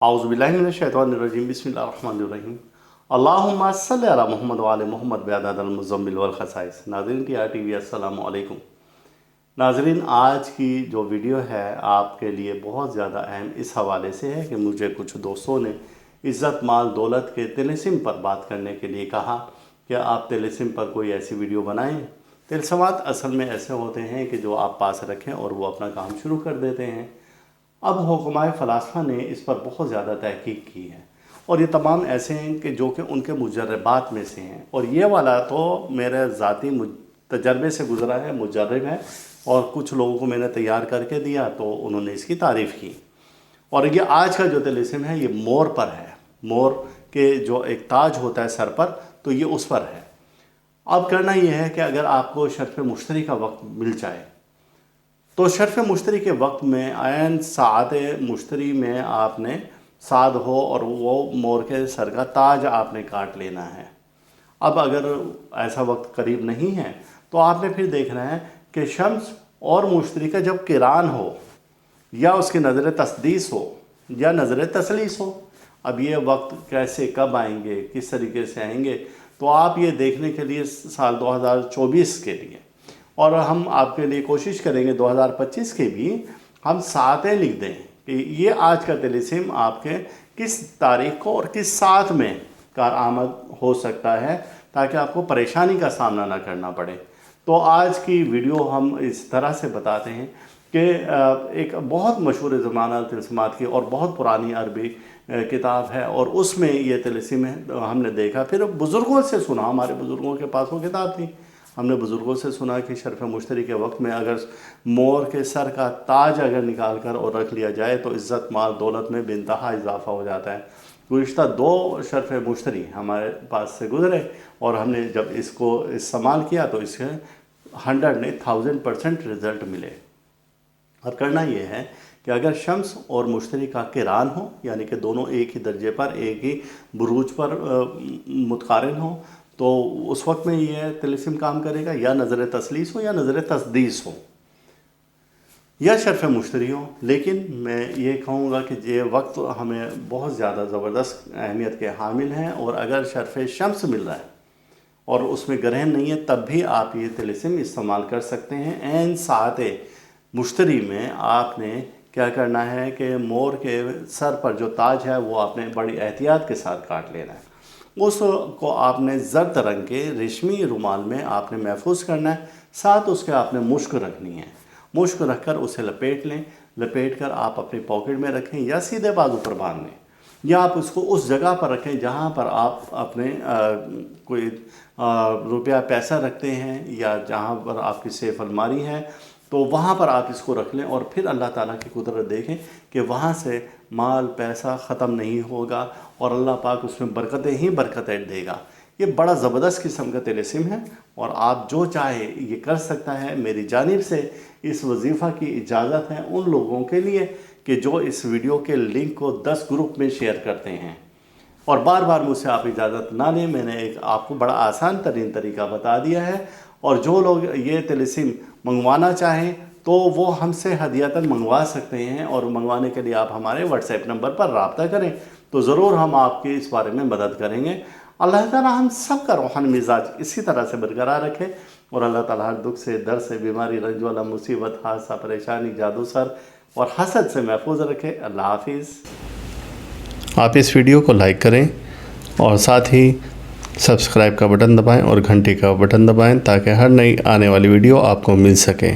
औज़ुबिल्लाहिमिनश्शैतानिर्रजीम बिस्मिल्लाहिर्रहमानिर्रहीम अल्लाहुम्मा सल्लि अला मुहम्मद व आले मुहम्मद बिअददिल मुज़म्मिल वल खसाइस। नाज़रीन की टीवी अस्सलामु अलैकुम। नाज़रीन, आज की जो वीडियो है आपके लिए बहुत ज़्यादा अहम इस हवाले से है कि मुझे कुछ दोस्तों ने इज़्ज़त माल दौलत के तिलिस्म पर बात करने के लिए कहा कि आप तिलिस्म पर कोई ऐसी वीडियो बनाएं। तिलस्मात असल में ऐसे होते हैं कि जो आप पास रखें और वो अपना काम शुरू कर देते हैं। अब हुक्माए फ़लासफ़ा ने इस पर बहुत ज़्यादा तहकीक की है और ये तमाम ऐसे हैं कि जो कि उनके मुजर्रबात में से हैं, और ये वाला तो मेरे ज़ाती तजर्बे से गुज़रा है, मुजर्रब है, और कुछ लोगों को मैंने तैयार करके दिया तो उन्होंने इसकी तारीफ़ की। और ये आज का जो तिलिस्म है ये मोर पर है। मोर के जो एक ताज होता है सर पर, तो ये उस पर है। अब करना ये है कि अगर आपको शर्फ़ मुश्तरी का वक्त मिल जाए तो शर्फ़ मुश्तरी के वक्त में आयन सात मुश्तरी में आपने साद हो और वो मोर के सर का ताज आपने काट लेना है। अब अगर ऐसा वक्त करीब नहीं है तो आपने फिर देखना है कि शम्स और मुश्तरी का जब किरान हो या उसकी नज़र तस्दीस हो या नज़र तसलीस हो। अब ये वक्त कैसे कब आएंगे, किस तरीके से आएंगे, तो आप ये देखने के लिए साल 2024 के लिए, और हम आपके लिए कोशिश करेंगे 2025 के भी हम सातें लिख दें कि ये आज का तिलिस्म आपके किस तारीख़ को और किस साथ में कारआमद हो सकता है, ताकि आपको परेशानी का सामना ना करना पड़े। तो आज की वीडियो हम इस तरह से बताते हैं कि एक बहुत मशहूर ज़माना तिलस्मात की और बहुत पुरानी अरबी किताब है, और उसमें ये तिलिस्म है हमने देखा, फिर बुज़ुर्गों से सुना, हमारे बुज़ुर्गों के पास वो किताब थी, हमने बुज़ुर्गों से सुना कि शर्फ़ मुश्तरी के वक्त में अगर मोर के सर का ताज अगर निकाल कर और रख लिया जाए तो इज़्ज़त माल दौलत में बेइंतहा इजाफ़ा हो जाता है। गुज़िश्ता 2 शर्फ़ मुश्तरी हमारे पास से गुज़रे और हमने जब इसको इस्तेमाल किया तो इसके 100 ने 1000% रिज़ल्ट मिले। अब करना ये है कि अगर शम्स और मुश्तरी का किरान हो, यानी कि दोनों एक ही दर्जे पर, एक ही बुरूज पर मुतकारिन हो, तो उस वक्त में ये तिलिस्म काम करेगा, या नज़र तसलीस हो या नज़र तस्दीस हो या शर्फ़ मुश्तरी हो। लेकिन मैं ये कहूँगा कि ये वक्त हमें बहुत ज़्यादा ज़बरदस्त अहमियत के हामिल हैं, और अगर शर्फ़ शम्स मिल रहा है और उसमें ग्रहण नहीं है तब भी आप ये तिलिस्म इस्तेमाल कर सकते हैं। ऐन सात मुश्तरी में आपने क्या करना है कि मोर के सर पर जो ताज है वो आपने बड़ी एहतियात के साथ काट लेना है। उसको आपने ज़र्द रंग के रेशमी रुमाल में आपने महफूज करना है, साथ उसके आपने मुश्क रखनी है। मुश्क रख कर उसे लपेट लें, लपेट कर आप अपनी पॉकेट में रखें या सीधे बाजू पर बांध लें, या आप उसको उस जगह पर रखें जहाँ पर आप अपने कोई रुपया पैसा रखते हैं या जहाँ पर आपकी सेफ अलमारी है, तो वहाँ पर आप इसको रख लें, और फिर अल्लाह ताला की कुदरत देखें कि वहाँ से माल पैसा ख़त्म नहीं होगा और अल्लाह पाक उसमें बरकतें ही बरकतें देगा। ये बड़ा ज़बरदस्त किस्म का तिलिस्म है, और आप जो चाहे ये कर सकता है। मेरी जानिब से इस वजीफ़ा की इजाज़त है उन लोगों के लिए कि जो इस वीडियो के लिंक को 10 ग्रुप में शेयर करते हैं, और बार बार मुझसे आप इजाज़त ना लें। मैंने एक आपको बड़ा आसान तरीन तरीका बता दिया है, और जो लोग ये तिलिस्म मंगवाना चाहें तो वो हमसे हदियतन मंगवा सकते हैं, और मंगवाने के लिए आप हमारे व्हाट्सएप नंबर पर रब्ता करें तो ज़रूर हम आपकी इस बारे में मदद करेंगे। अल्लाह ताला हम सब का रूहानी मिजाज इसी तरह से बरकरार रखे, और अल्लाह ताला हर दुख से, दर्द से, बीमारी, रंज वाला, मुसीबत, हादसा, परेशानी, जादू सर और हसद से महफूज रखे। अल्लाह हाफिज़। आप इस वीडियो को लाइक करें और साथ ही सब्सक्राइब का बटन दबाएं और घंटी का बटन दबाएं, ताकि हर नई आने वाली वीडियो आपको मिल सके।